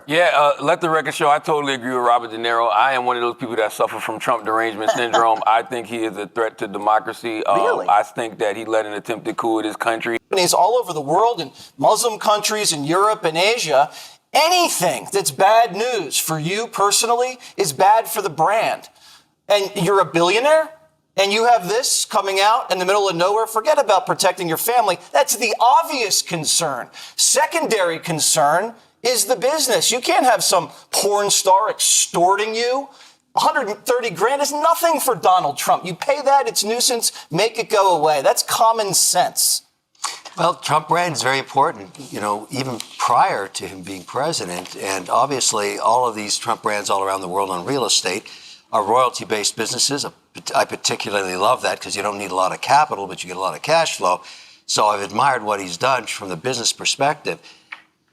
Yeah, let the record show. I totally agree with Robert De Niro. I am one of those people that suffer from Trump derangement syndrome. I think he is a threat to democracy. Really? I think that he led an attempted coup in his country. Companies all over the world, in Muslim countries in Europe and Asia, anything that's bad news for you personally is bad for the brand. And you're a billionaire, and you have this coming out in the middle of nowhere. Forget about protecting your family. That's the obvious concern. Secondary concern is the business. You can't have some porn star extorting you. 130 grand is nothing for Donald Trump. You pay that, it's nuisance, make it go away. That's common sense. Well, Trump brand is very important, even prior to him being president. And obviously, all of these Trump brands all around the world on real estate are royalty-based businesses. I particularly love that because you don't need a lot of capital, but you get a lot of cash flow. So I've admired what he's done from the business perspective.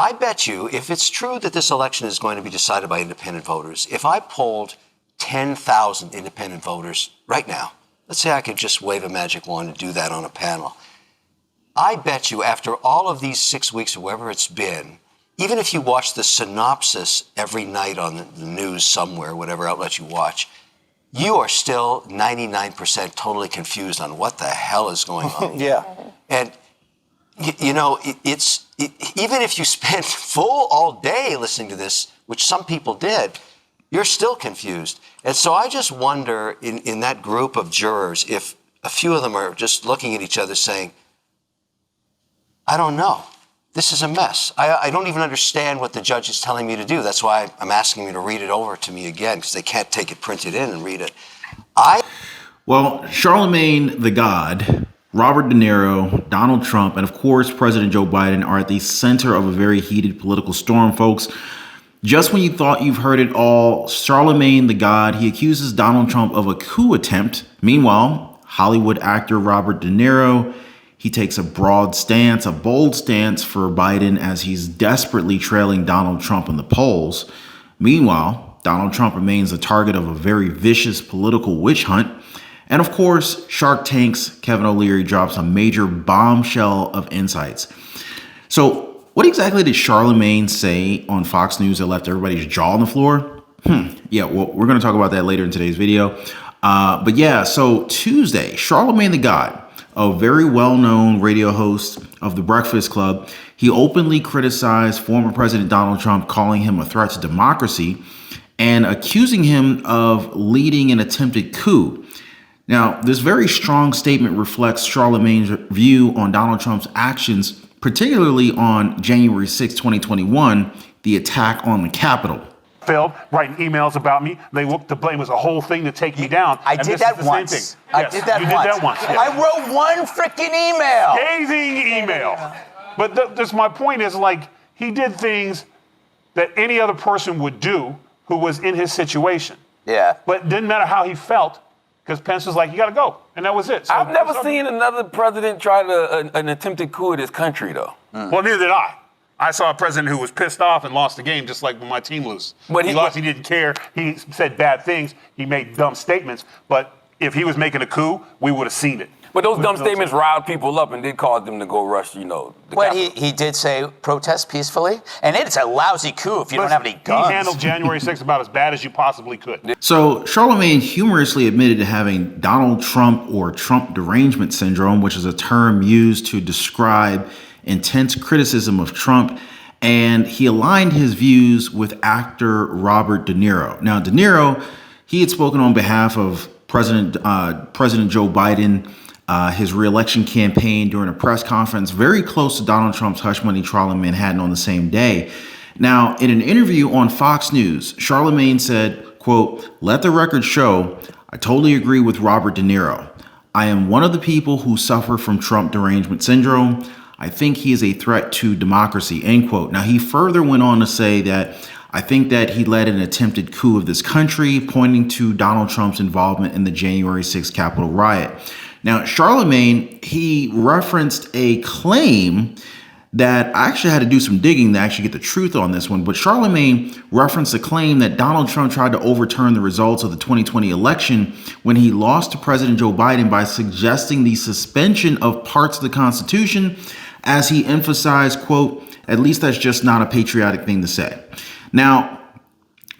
I bet you, if it's true that this election is going to be decided by independent voters, if I polled 10,000 independent voters right now, let's say I could just wave a magic wand and do that on a panel, I bet you after all of these 6 weeks or whatever it's been, even if you watch the synopsis every night on the news somewhere, whatever outlet you watch, you are still 99% totally confused on what the hell is going on. Yeah. And, even if you spent full all day listening to this, which some people did, you're still confused. And so I just wonder in that group of jurors if a few of them are just looking at each other saying, I don't know. This is a mess. I don't even understand what the judge is telling me to do. That's why I'm asking you to read it over to me again, because they can't take it printed in and read it. Well, Charlamagne the God, Robert De Niro, Donald Trump, and of course, President Joe Biden are at the center of a very heated political storm, folks. Just when you thought you've heard it all, Charlamagne the God, he accuses Donald Trump of a coup attempt. Meanwhile, Hollywood actor Robert De Niro, he takes a bold stance for Biden as he's desperately trailing Donald Trump in the polls. Meanwhile, Donald Trump remains the target of a very vicious political witch hunt. And of course, Shark Tank's Kevin O'Leary drops a major bombshell of insights. So what exactly did Charlamagne say on Fox News that left everybody's jaw on the floor? Yeah, well, we're going to talk about that later in today's video. But yeah, so Tuesday, Charlamagne the God, a very well-known radio host of The Breakfast Club, he openly criticized former President Donald Trump, calling him a threat to democracy and accusing him of leading an attempted coup. Now, this very strong statement reflects Charlamagne's view on Donald Trump's actions, particularly on January 6, 2021, the attack on the Capitol. Writing emails about me. They looked to blame as a whole thing to take me down. I did that once. I did that once. Yes. I wrote one freaking email. Scathing email. But this my point is, like, he did things that any other person would do who was in his situation. Yeah. But it didn't matter how he felt, because Pence was like, you got to go. And that was it. So, I've never seen another president try an attempted coup in this country, though. Well, neither did I. I saw a president who was pissed off and lost the game, just like when my team lose. But he lost, he didn't care. He said bad things. He made dumb statements. But if he was making a coup, we would have seen it. But those dumb statements riled people up and did cause them to go rush, Well, he did say protest peacefully, and it's a lousy coup if you don't have any guns. He handled January 6th about as bad as you possibly could. So Charlamagne humorously admitted to having Donald Trump or Trump derangement syndrome, which is a term used to describe intense criticism of Trump, and he aligned his views with actor Robert De Niro. Now, De Niro, he had spoken on behalf of President Joe Biden, his reelection campaign during a press conference very close to Donald Trump's hush money trial in Manhattan on the same day. Now, in an interview on Fox News, Charlamagne said, quote, "Let the record show, I totally agree with Robert De Niro. I am one of the people who suffer from Trump derangement syndrome. I think he is a threat to democracy," end quote. Now, he further went on to say that I think that he led an attempted coup of this country, pointing to Donald Trump's involvement in the January 6th Capitol riot. Now, Charlamagne, he referenced a claim that I actually had to do some digging to actually get the truth on this one. But Charlamagne referenced a claim that Donald Trump tried to overturn the results of the 2020 election when he lost to President Joe Biden by suggesting the suspension of parts of the Constitution, as he emphasized, quote, "At least that's just not a patriotic thing to say." Now,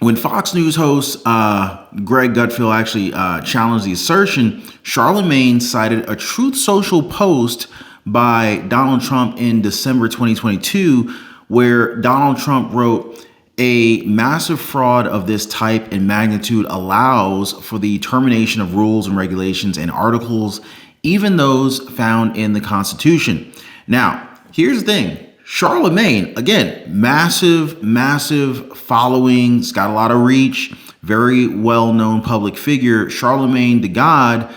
when Fox News host Greg Gutfeld actually challenged the assertion, Charlamagne cited a Truth Social post by Donald Trump in December 2022, where Donald Trump wrote, "A massive fraud of this type and magnitude allows for the termination of rules and regulations and articles, even those found in the Constitution." Now, here's the thing. Charlamagne, again, massive following. He's got a lot of reach. Very well-known public figure. Charlamagne the God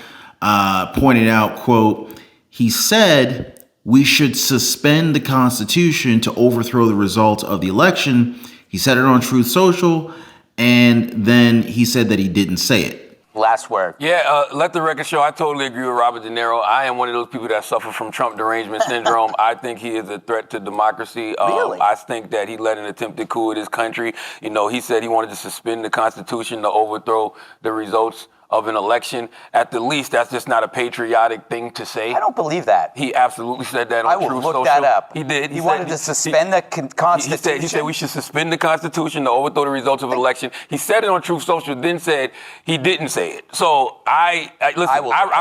pointed out, quote, he said we should suspend the Constitution to overthrow the results of the election. He said it on Truth Social, and then he said that he didn't say it. Last word. Yeah, let the record show. I totally agree with Robert De Niro. I am one of those people that suffer from Trump derangement syndrome. I think he is a threat to democracy. Really? I think that he led an attempted coup in this country. You know, he said he wanted to suspend the Constitution to overthrow the results of an election. At the least, that's just not a patriotic thing to say. I don't believe that. He absolutely said that on I will Truth look Social. that up. He did. He wanted to suspend the Constitution. He said we should suspend the Constitution to overthrow the results of an election. He said it on Truth Social, then said he didn't say it. So I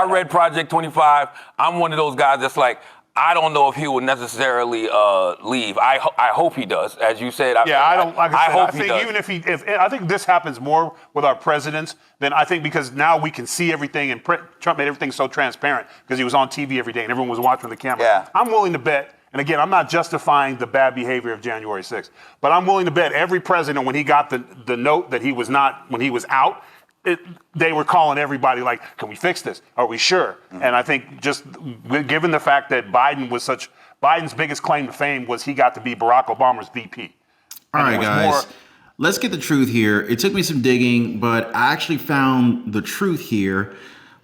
read Project 25. I'm one of those guys that's like, I don't know if he will necessarily leave. I hope he does, as you said. I think even if I think this happens more with our presidents than I think, because now we can see everything, and Trump made everything so transparent because he was on TV every day and everyone was watching the camera. Yeah. I'm willing to bet, and again, I'm not justifying the bad behavior of January 6th, but I'm willing to bet every president, when he got the note that he was out, they were calling everybody like, can we fix this? Are we sure? Mm-hmm. And I think just given the fact that Biden's biggest claim to fame was he got to be Barack Obama's VP. All right, guys, let's get the truth here. It took me some digging, but I actually found the truth here,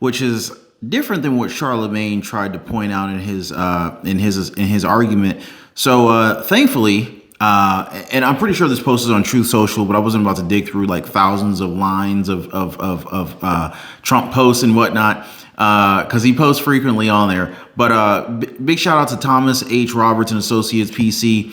which is different than what Charlamagne tried to point out in his argument. So thankfully, and I'm pretty sure this post is on Truth Social, but I wasn't about to dig through like thousands of lines of Trump posts and whatnot, because he posts frequently on there. But big shout out to Thomas H. Roberts and Associates PC.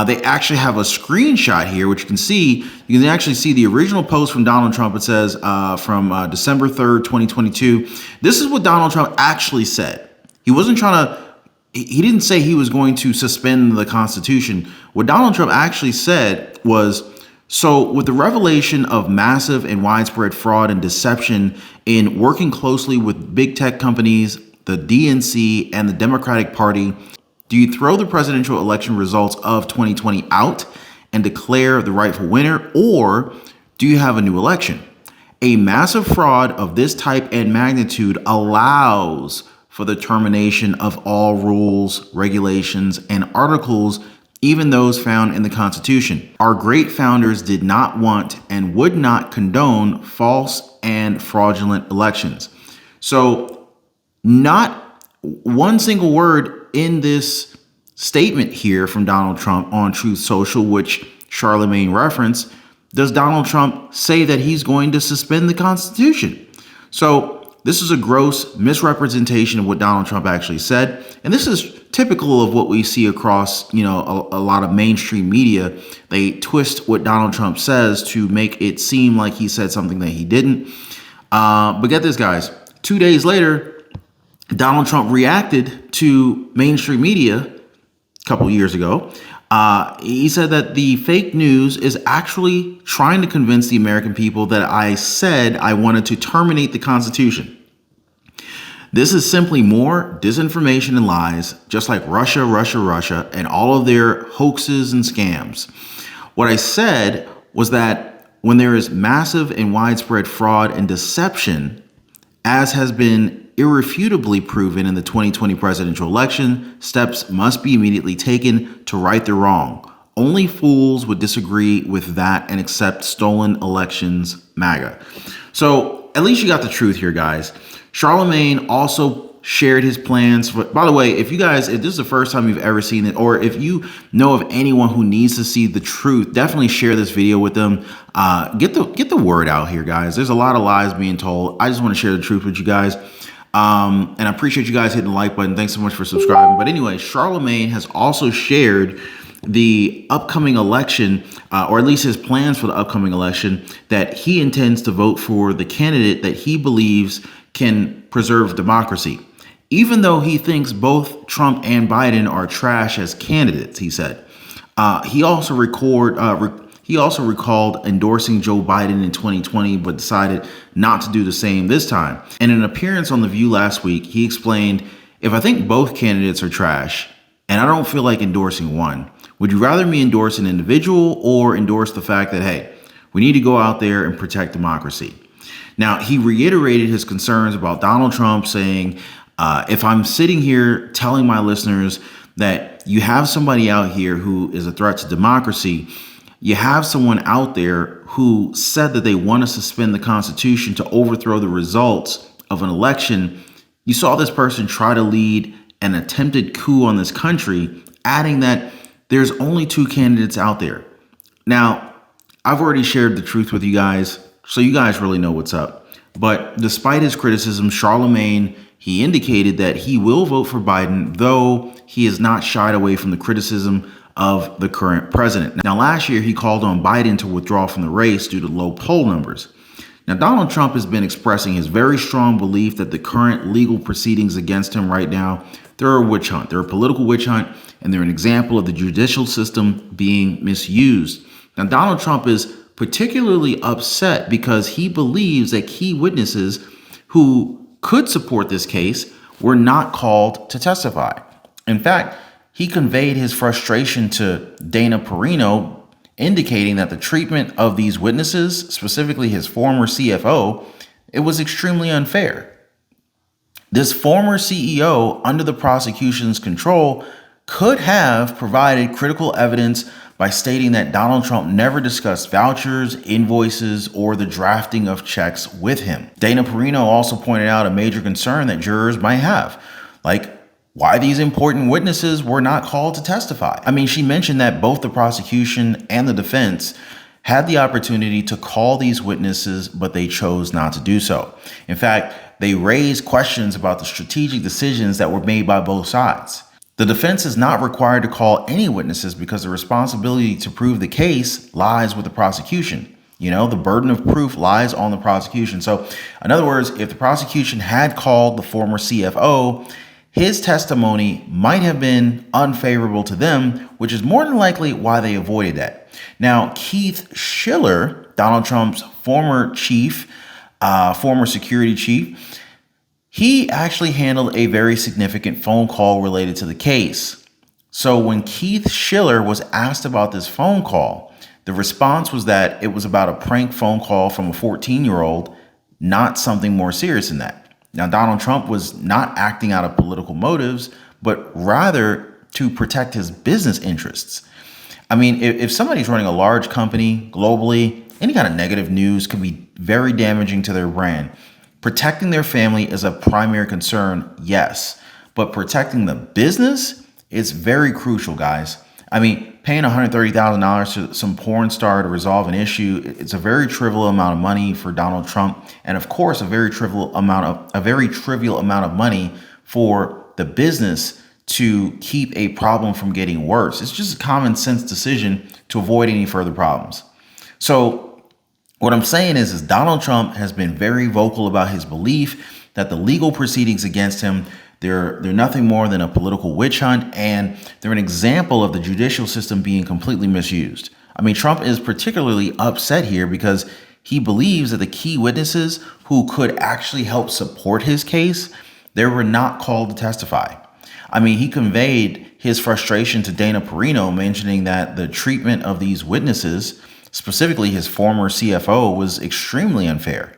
They actually have a screenshot here, which you can see. You can actually see the original post from Donald Trump. It says from December 3rd, 2022. This is what Donald Trump actually said. He wasn't trying to. He didn't say he was going to suspend the Constitution. What Donald Trump actually said was, so with the revelation of massive and widespread fraud and deception in working closely with big tech companies, the DNC, and the Democratic Party, do you throw the presidential election results of 2020 out and declare the rightful winner, or do you have a new election? A massive fraud of this type and magnitude allows for the termination of all rules, regulations, and articles, even those found in the Constitution. Our great founders did not want and would not condone false and fraudulent elections. So not one single word in this statement here from Donald Trump on Truth Social, which Charlamagne referenced, does Donald Trump say that he's going to suspend the Constitution. So this is a gross misrepresentation of what Donald Trump actually said. And this is typical of what we see across, a lot of mainstream media. They twist what Donald Trump says to make it seem like he said something that he didn't. But get this, guys. 2 days later, Donald Trump reacted to mainstream media a couple years ago. He said that the fake news is actually trying to convince the American people that I said I wanted to terminate the Constitution. This is simply more disinformation and lies, just like Russia, and all of their hoaxes and scams. What I said was that when there is massive and widespread fraud and deception, as has been irrefutably proven in the 2020 presidential election, steps must be immediately taken to right the wrong. Only fools would disagree with that and accept stolen elections, MAGA. So at least you got the truth here, guys. Charlamagne also shared his plans. By the way, if this is the first time you've ever seen it, or if you know of anyone who needs to see the truth, definitely share this video with them. Get the word out here, guys. There's a lot of lies being told. I just want to share the truth with you guys. And I appreciate you guys hitting the like button. Thanks so much for subscribing. But anyway, Charlamagne has also shared the upcoming election or at least his plans for the upcoming election, that he intends to vote for the candidate that he believes can preserve democracy. Even though he thinks both Trump and Biden are trash as candidates, he said. He also recalled endorsing Joe Biden in 2020, but decided not to do the same this time. In an appearance on The View last week, he explained, "If I think both candidates are trash, and I don't feel like endorsing one, would you rather me endorse an individual or endorse the fact that, hey, we need to go out there and protect democracy?" Now, he reiterated his concerns about Donald Trump, saying, if I'm sitting here telling my listeners that you have somebody out here who is a threat to democracy, you have someone out there who said that they want to suspend the Constitution to overthrow the results of an election. You saw this person try to lead an attempted coup on this country, adding that there's only two candidates out there. Now, I've already shared the truth with you guys, so you guys really know what's up. But despite his criticism, Charlamagne, he indicated that he will vote for Biden, though he has not shied away from the criticism of the current president. Now, last year, he called on Biden to withdraw from the race due to low poll numbers. Now, Donald Trump has been expressing his very strong belief that the current legal proceedings against him right now, they're a witch hunt. They're a political witch hunt, and they're an example of the judicial system being misused. Now, Donald Trump is particularly upset because he believes that key witnesses who could support this case were not called to testify. In fact, he conveyed his frustration to Dana Perino, indicating that the treatment of these witnesses, specifically his former CFO, it was extremely unfair. This former CEO, under the prosecution's control, could have provided critical evidence by stating that Donald Trump never discussed vouchers, invoices, or the drafting of checks with him. Dana Perino also pointed out a major concern that jurors might have, like why these important witnesses were not called to testify. I mean, she mentioned that both the prosecution and the defense had the opportunity to call these witnesses, but they chose not to do so. In fact, they raised questions about the strategic decisions that were made by both sides. The defense is not required to call any witnesses because the responsibility to prove the case lies with the prosecution. You know, the burden of proof lies on the prosecution. So, in other words, if the prosecution had called the former CFO, his testimony might have been unfavorable to them, which is more than likely why they avoided that. Now, Keith Schiller, Donald Trump's former security chief, he actually handled a very significant phone call related to the case. So when Keith Schiller was asked about this phone call, the response was that it was about a prank phone call from a 14-year-old, not something more serious than that. Now, Donald Trump was not acting out of political motives, but rather to protect his business interests. I mean, if somebody's running a large company globally, any kind of negative news can be very damaging to their brand. Protecting their family is a primary concern, yes, but protecting the business is very crucial, guys. I mean, paying $130,000 to some porn star to resolve an issue, it's a very trivial amount of money for Donald Trump, and of course, a very trivial amount of money for the business to keep a problem from getting worse. It's just a common sense decision to avoid any further problems. So what I'm saying is Donald Trump has been very vocal about his belief that the legal proceedings against him, they're nothing more than a political witch hunt, and they're an example of the judicial system being completely misused. I mean, Trump is particularly upset here because he believes that the key witnesses who could actually help support his case, they were not called to testify. I mean, he conveyed his frustration to Dana Perino, mentioning that the treatment of these witnesses, specifically his former CFO, was extremely unfair.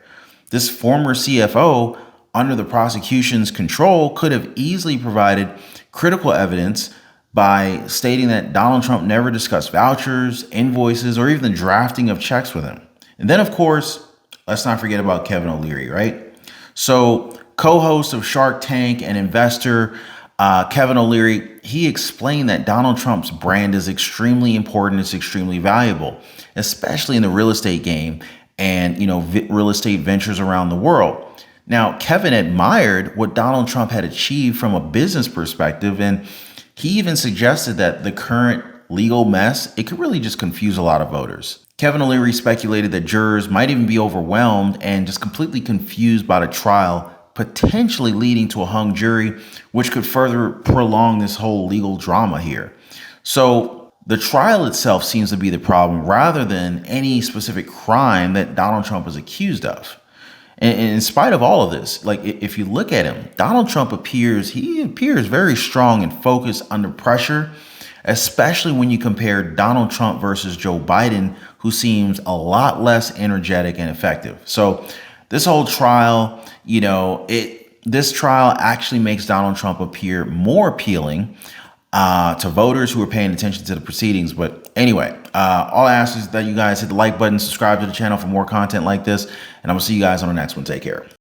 This former CFO, under the prosecution's control, could have easily provided critical evidence by stating that Donald Trump never discussed vouchers, invoices, or even the drafting of checks with him. And then, of course, let's not forget about Kevin O'Leary, right? So, co-host of Shark Tank and investor Kevin O'Leary, he explained that Donald Trump's brand is extremely important, it's extremely valuable, especially in the real estate game and, real estate ventures around the world. Now, Kevin admired what Donald Trump had achieved from a business perspective, and he even suggested that the current legal mess, it could really just confuse a lot of voters. Kevin O'Leary speculated that jurors might even be overwhelmed and just completely confused by the trial, potentially leading to a hung jury, which could further prolong this whole legal drama here. So the trial itself seems to be the problem rather than any specific crime that Donald Trump is accused of. And in spite of all of this, like if you look at him, Donald Trump appears very strong and focused under pressure, especially when you compare Donald Trump versus Joe Biden, who seems a lot less energetic and effective. So this whole trial, this trial actually makes Donald Trump appear more appealing to voters who are paying attention to the proceedings. But anyway, all I ask is that you guys hit the like button, subscribe to the channel for more content like this, and I'm gonna see you guys on the next one. Take care.